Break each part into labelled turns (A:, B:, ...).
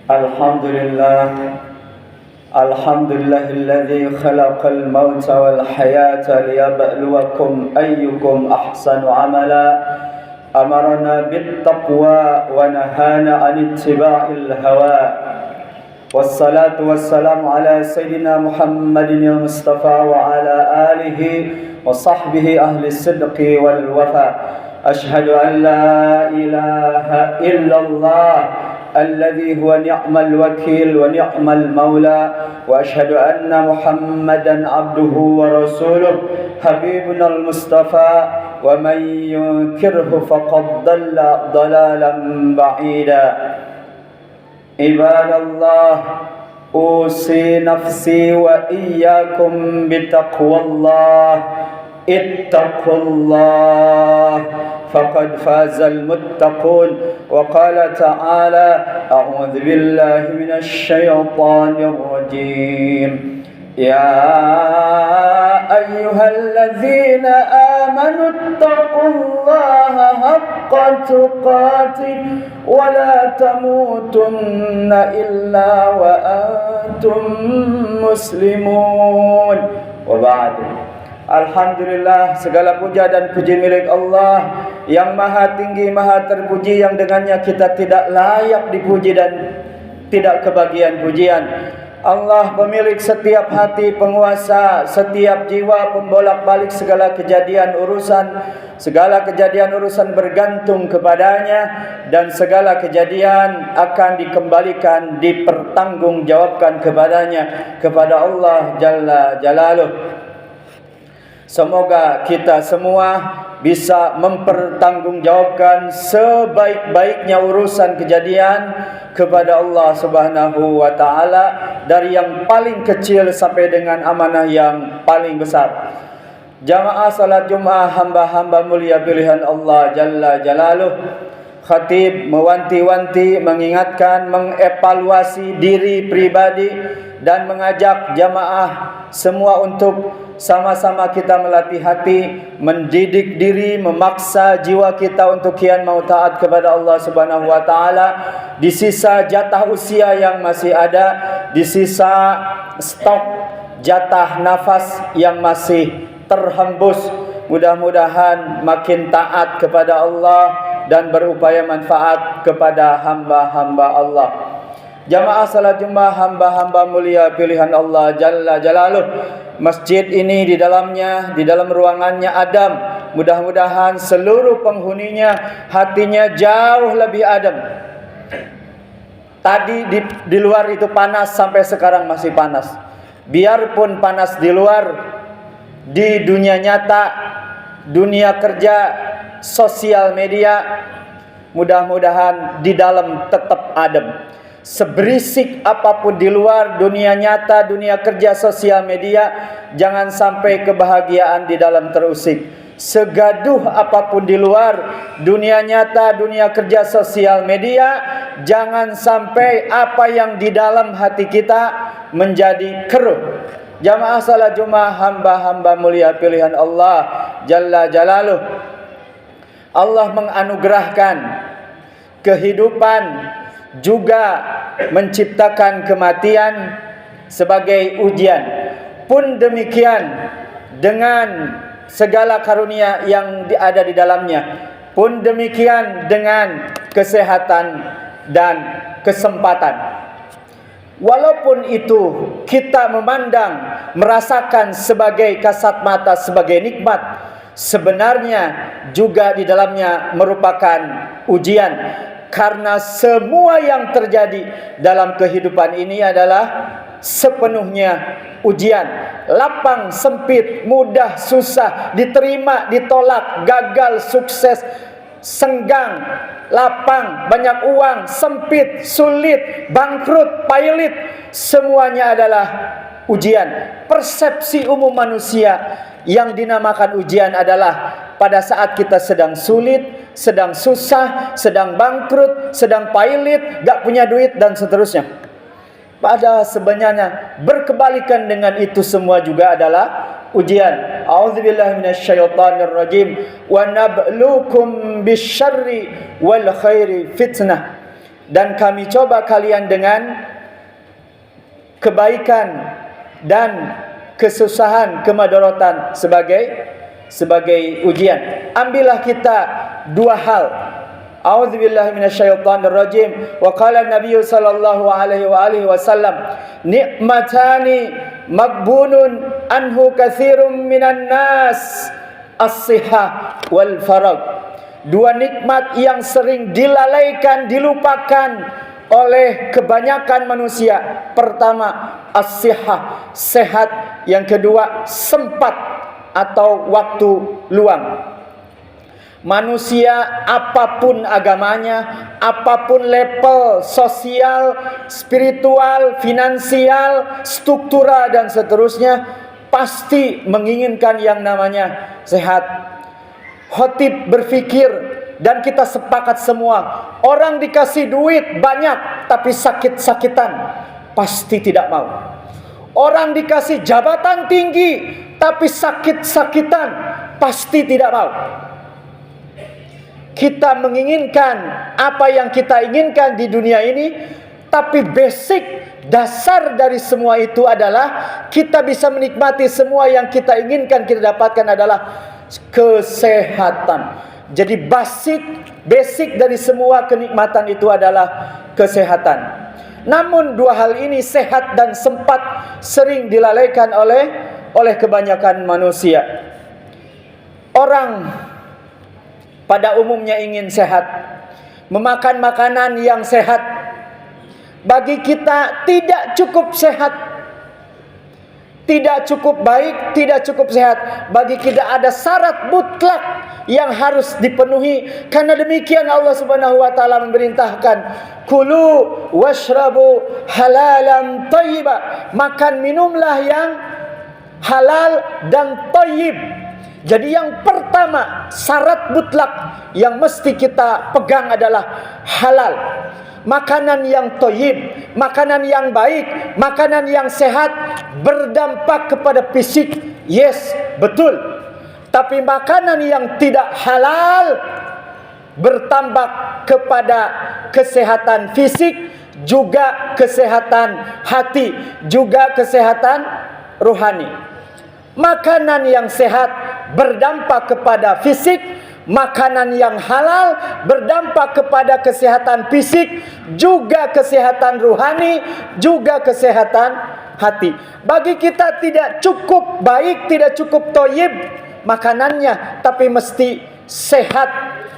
A: الحمد لله الحمد لله الذي خلق الموت والحياة ليبلوكم أيكم أحسن عملا أمرنا بالتقوى ونهانا عن اتباع الهوى والصلاة والسلام على سيدنا محمد المصطفى وعلى آله وصحبه أهل الصدق والوفاء أشهد أن لا إله إلا الله الذي هو نعم الوكيل ونعم المولى وأشهد أن محمدا عبده ورسوله حبيبنا المصطفى ومن ينكره فقد ضل ضلالا بعيدا عباد الله أوصي نفسي وإياكم بتقوى الله اتقوا الله فقد فاز المتقون وقال تعالى أعوذ بالله من الشيطان الرجيم يا أيها الذين آمنوا اتقوا الله حق تقاته ولا تموتن إلا وأنتم مسلمون وبعد. Alhamdulillah, segala puja dan puji milik Allah yang maha tinggi, maha terpuji, yang dengannya kita tidak layak dipuji dan tidak kebagian pujian. Allah pemilik setiap hati, penguasa setiap jiwa, pembolak-balik segala kejadian urusan bergantung kepadanya, dan segala kejadian akan dikembalikan, dipertanggungjawabkan kepadanya, kepada Allah Jalla Jalaluh. Semoga kita semua bisa mempertanggungjawabkan sebaik-baiknya urusan kejadian kepada Allah Subhanahu wa taala, dari yang paling kecil sampai dengan amanah yang paling besar. Jamaah salat Jumat, hamba-hamba mulia pilihan Allah Jalla Jalaluh. Khatib mewanti-wanti, mengingatkan, mengevaluasi diri pribadi dan mengajak jamaah semua untuk sama-sama kita melatih hati, mendidik diri, memaksa jiwa kita untuk kian mau taat kepada Allah Subhanahu wa taala di sisa jatah usia yang masih ada, di sisa stok jatah nafas yang masih terhembus. Mudah-mudahan makin taat kepada Allah dan berupaya manfaat kepada hamba-hamba Allah. Jamaah salat Jumat, hamba-hamba mulia pilihan Allah Jalla Jalaluh. Masjid ini di dalam ruangannya adem. Mudah-mudahan seluruh penghuninya hatinya jauh lebih adem. Tadi di luar itu panas, sampai sekarang masih panas. Biarpun panas di luar, di dunia nyata, dunia kerja, sosial media, mudah-mudahan di dalam tetap adem. Seberisik apapun di luar, dunia nyata, dunia kerja, sosial media, jangan sampai kebahagiaan di dalam terusik. Segaduh apapun di luar, dunia nyata, dunia kerja, sosial media, jangan sampai apa yang di dalam hati kita menjadi keruh. Jamaah salat Jumat, hamba-hamba mulia pilihan Allah Jalla Jalaluh. Allah menganugerahkan kehidupan, juga menciptakan kematian sebagai ujian. Pun demikian dengan segala karunia yang ada di dalamnya, pun demikian dengan kesehatan dan kesempatan. Walaupun itu kita memandang, merasakan sebagai kasat mata, sebagai nikmat, sebenarnya juga di dalamnya merupakan ujian. Karena semua yang terjadi dalam kehidupan ini adalah sepenuhnya ujian. Lapang, sempit, mudah, susah, diterima, ditolak, gagal, sukses, senggang, lapang, banyak uang, sempit, sulit, bangkrut, pailit, semuanya adalah ujian. Persepsi umum manusia yang dinamakan ujian adalah pada saat kita sedang sulit, sedang susah, sedang bangkrut, sedang pailit, gak punya duit, dan seterusnya. Padahal sebenarnya berkebalikan dengan itu semua juga adalah ujian. A'udzubillahi minasyaitonirrajim. Wa nabluukum bisyarri wal khairi fitnah. dan kami coba kalian dengan kebaikan dan kesusahan, kemadaratan sebagai ujian. Ambillah kita dua hal. A'udzubillahi minasyaitonirrajim. Wa qala an-nabiy sallallahu alaihi wasallam, ni'matani maghbunun anhu katsirum minan nas, as-sihah wal farag. Dua nikmat yang sering dilalaikan, dilupakan oleh kebanyakan manusia. Pertama, as-sihah, sehat. Yang kedua, sempat atau waktu luang. Manusia apapun agamanya, apapun level sosial, spiritual, finansial, struktural dan seterusnya, pasti menginginkan yang namanya sehat. Khotib berpikir, dan kita sepakat semua, orang dikasih duit banyak tapi sakit-sakitan, pasti tidak mau. Orang dikasih jabatan tinggi tapi sakit-sakitan, pasti tidak mau. Kita menginginkan apa yang kita inginkan di dunia ini, tapi basic dasar dari semua itu adalah kita bisa menikmati semua yang kita inginkan, kita dapatkan adalah kesehatan. Jadi basic dari semua kenikmatan itu adalah kesehatan. Namun dua hal ini, sehat dan sempat, sering dilalaikan oleh kebanyakan manusia. Orang pada umumnya ingin sehat, memakan makanan yang sehat. Bagi kita tidak cukup sehat, tidak cukup baik, tidak cukup sehat. Bagi kita ada syarat mutlak yang harus dipenuhi. Karena demikian Allah Subhanahu wa taala memerintahkan, kulu washrabu halalan thayyiba. Makan minumlah yang halal dan thayyib. Jadi yang pertama, syarat mutlak yang mesti kita pegang adalah halal. Makanan yang thayyib, makanan yang baik, makanan yang sehat, berdampak kepada fisik. Yes, betul. Tapi makanan yang tidak halal bertambah kepada kesehatan fisik, juga kesehatan hati, juga kesehatan rohani. Makanan yang sehat berdampak kepada fisik, makanan yang halal berdampak kepada kesehatan fisik, juga kesehatan rohani, juga kesehatan hati. Bagi kita tidak cukup baik, tidak cukup thayyib makanannya, tapi mesti sehat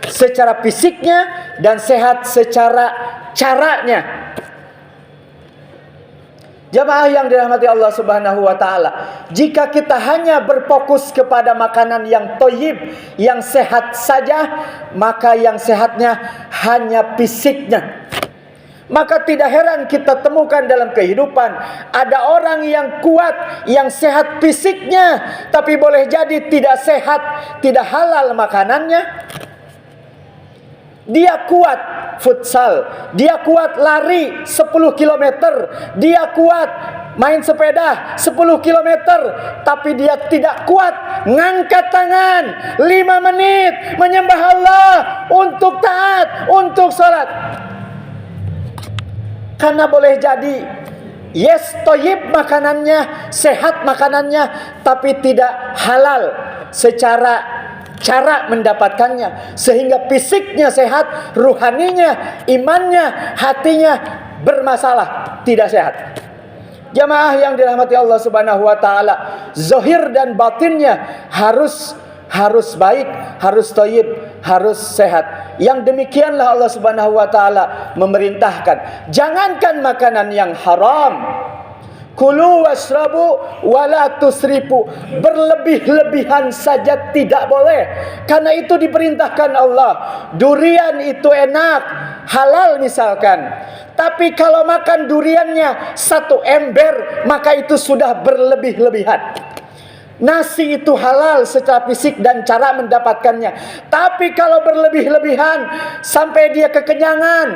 A: secara fisiknya dan sehat secara caranya. Jamaah yang dirahmati Allah Subhanahu wa taala, jika kita hanya berfokus kepada makanan yang thayyib, yang sehat saja, maka yang sehatnya hanya fisiknya. Maka tidak heran kita temukan dalam kehidupan ada orang yang kuat, yang sehat fisiknya, tapi boleh jadi tidak sehat, tidak halal makanannya. Dia kuat futsal, dia kuat lari 10 km, dia kuat main sepeda 10 km, tapi dia tidak kuat ngangkat tangan 5 menit menyembah Allah, untuk taat, untuk salat. Karena boleh jadi yes, thayyib makanannya, sehat makanannya, tapi tidak halal secara cara mendapatkannya, sehingga fisiknya sehat, ruhaninya, imannya, hatinya bermasalah, tidak sehat. Jamaah yang dirahmati Allah Subhanahu wa taala, zahir dan batinnya harus baik, harus thayyib, harus sehat. Yang demikianlah Allah Subhanahu wa taala memerintahkan, jangankan makanan yang haram, kulu washrabu wala tusrifu, berlebih-lebihan saja tidak boleh. Karena itu diperintahkan Allah. Durian itu enak, halal misalkan, tapi kalau makan duriannya 1 ember, maka itu sudah berlebih-lebihan. Nasi itu halal secara fisik dan cara mendapatkannya, tapi kalau berlebih-lebihan sampai dia kekenyangan,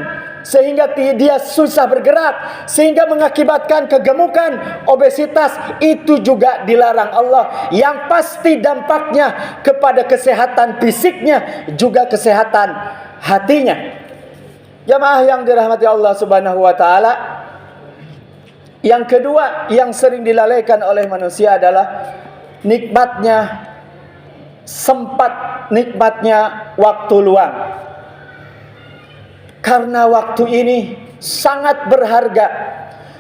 A: sehingga dia susah bergerak, sehingga mengakibatkan kegemukan, obesitas, itu juga dilarang Allah. Yang pasti dampaknya kepada kesehatan fisiknya, juga kesehatan hatinya. Jamaah yang dirahmati Allah Subhanahu wa taala, yang kedua yang sering dilalaikan oleh manusia adalah nikmatnya sempat, nikmatnya waktu luang. Karena waktu ini sangat berharga,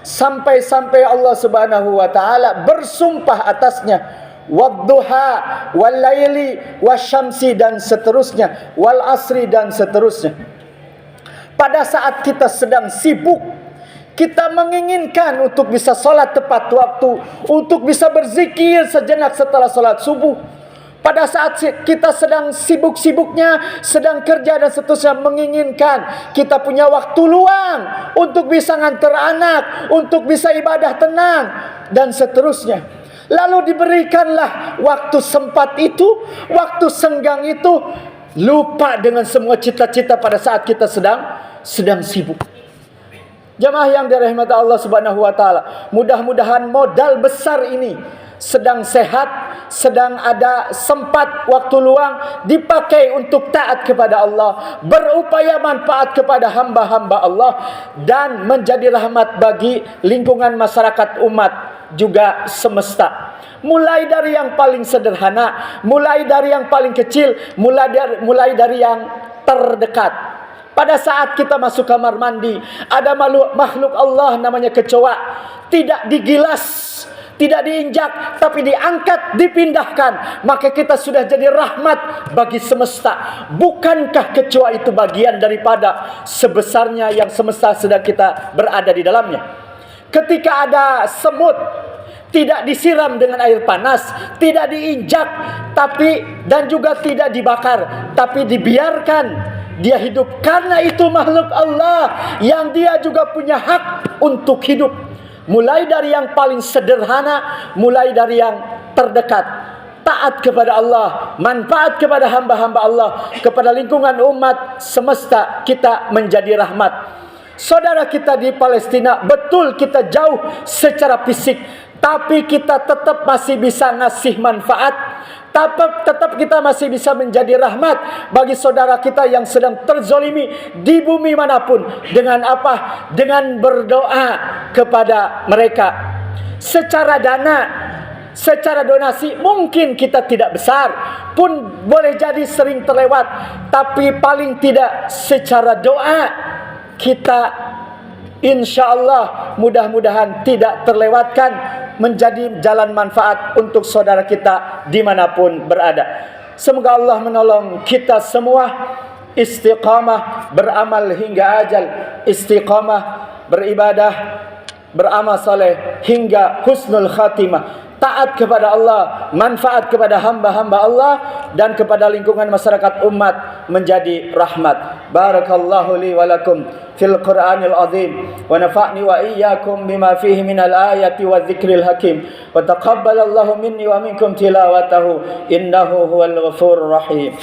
A: sampai-sampai Allah Subhanahu wa taala bersumpah atasnya, wadduha wal laili wasyamsi, dan seterusnya, wal asri, dan seterusnya. Pada saat kita sedang sibuk, kita menginginkan untuk bisa sholat tepat waktu, untuk bisa berzikir sejenak setelah sholat subuh. Pada saat kita sedang sibuk-sibuknya, sedang kerja dan seterusnya, menginginkan kita punya waktu luang untuk bisa nganter anak, untuk bisa ibadah tenang, dan seterusnya. Lalu diberikanlah waktu sempat itu, waktu senggang itu, lupa dengan semua cita-cita pada saat kita sedang sibuk. Jamaah yang dirahmati Allah Subhanahu wa taala, mudah-mudahan modal besar ini sedang sehat, sedang ada sempat waktu luang dipakai untuk taat kepada Allah, berupaya manfaat kepada hamba-hamba Allah, dan menjadi rahmat bagi lingkungan masyarakat umat juga semesta. Mulai dari yang paling sederhana, mulai dari yang paling kecil, mulai dari yang terdekat. Pada saat kita masuk kamar mandi, ada makhluk Allah namanya kecoa, tidak digilas, tidak diinjak, tapi diangkat, dipindahkan, maka kita sudah jadi rahmat bagi semesta. Bukankah kecoa itu bagian daripada sebesarnya yang semesta sedang kita berada di dalamnya? Ketika ada semut, tidak disiram dengan air panas, tidak diinjak, dan juga tidak dibakar, tapi dibiarkan dia hidup. Karena itu makhluk Allah yang dia juga punya hak untuk hidup. Mulai dari yang paling sederhana, mulai dari yang terdekat, taat kepada Allah, manfaat kepada hamba-hamba Allah, kepada lingkungan umat semesta, kita menjadi rahmat. Saudara kita di Palestina, betul kita jauh secara fisik, tapi kita tetap masih bisa ngasih manfaat, tetap kita masih bisa menjadi rahmat bagi saudara kita yang sedang terzolimi di bumi manapun. Dengan apa? Dengan berdoa kepada mereka. Secara dana, secara donasi mungkin kita tidak besar, pun boleh jadi sering terlewat, tapi paling tidak secara doa kita insyaallah mudah-mudahan tidak terlewatkan, menjadi jalan manfaat untuk saudara kita dimanapun berada. Semoga Allah menolong kita semua istiqamah beramal hingga ajal, istiqamah beribadah, beramal saleh hingga husnul khatimah, taat kepada Allah, manfaat kepada hamba-hamba Allah, dan kepada lingkungan masyarakat umat menjadi rahmat. Barakallahu li wa lakum fil Qur'anil azim, wa nafa'ni wa iyyakum bima fihi minal ayati wa dzikril hakim, wa taqabbalallahu minni wa minkum tilawatahu innahu huwal ghafurur rahim.